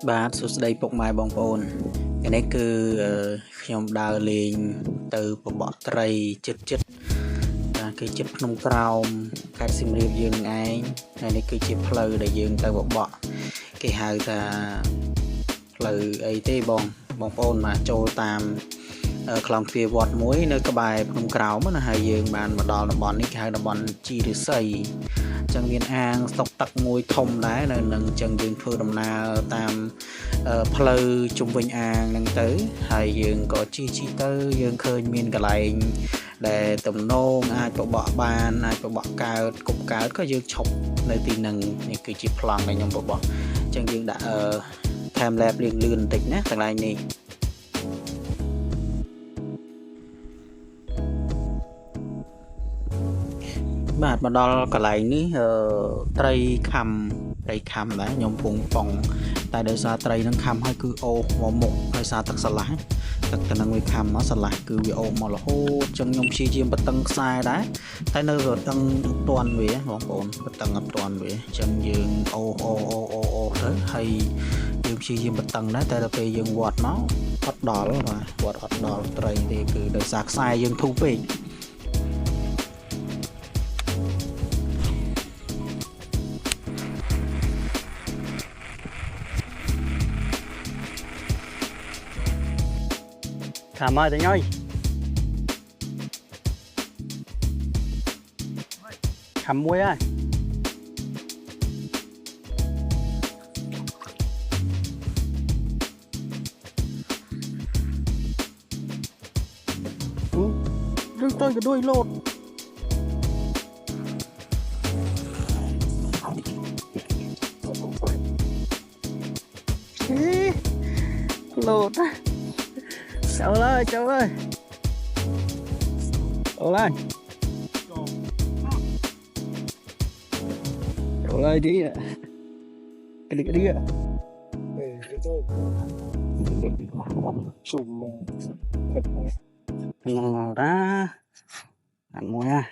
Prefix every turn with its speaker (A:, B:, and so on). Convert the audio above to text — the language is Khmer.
A: បាទសួស្តីពុកម៉ែបងប្អូនថ្ងៃនេះគឺខ្ញុំដើរលេងទៅបបក់ត្រីចិត្តគឺចិត្តភ្នំក្រោមខេត្តសៀមរាបយើងនឹងឯងហើយនេះគឺជាផ្លូវដែលយើងទៅបបក់គេហៅថាផ្លូវអីទេបងប្អូនមកចូលតាមខ្លងទ្វារវត្តមួយនៅក្បែរភ្នំក្រោមណាហើយយើងបានមកដល់តំបន់នេះគេហៅតំបន់ជីរិស័យអញ្ចឹងមានអាងស្តុកទឹកមួយធំដែរនៅនឹងអញ្ចឹងយើងធ្វើដំណើរតាមផ្លូវជុំវិញអាងហ្នឹងទៅហើយយើងក៏ជិះទៅយើងឃើញមានកន្លែងដែលទំនងអាចបបក់បានអាចបបក់កើតគប់កើតក៏យើងឈប់នៅទីហ្នឹងនេះគឺជាប្លង់ដែលខ្ញុំបបក់អញ្ចឹងយើងដាក់time lapse លឿនបន្តិចណាកន្លែងនេះបាទមកដល់កន្លែងនេះត្រីខំដែរខ្ញុំពងប៉ុងតែដោយសារត្រីនឹងខំហើយគឺអូសមកមុខដោយសារទឹកស្រឡះទឹកទៅនឹងវាខំមកស្រឡះគឺវាអូសមករហូតចឹងខ្ញុំព្យាយាមបតឹងខ្សែដែរតែនៅរតឹងអត់ទាន់វាបងប្អូនបតឹងអត់ទាន់វាចឹងយើងអូសទៅហើយយើងព្យាយាមបតឹងដែរតែដល់ពេលយើងវាត់មកអត់ដល់បាទវាត់អត់ដល់ត្រីទេគឺដោយសារខ្សែយើងធូរពេកKhám ơi Tính ơi Khám muối ơi Đừng tôi cái đuôi lột Lột á Cháu ơi Cháu ơi đi ạ Cái đi ạ Ngồi ra Ăn mua nha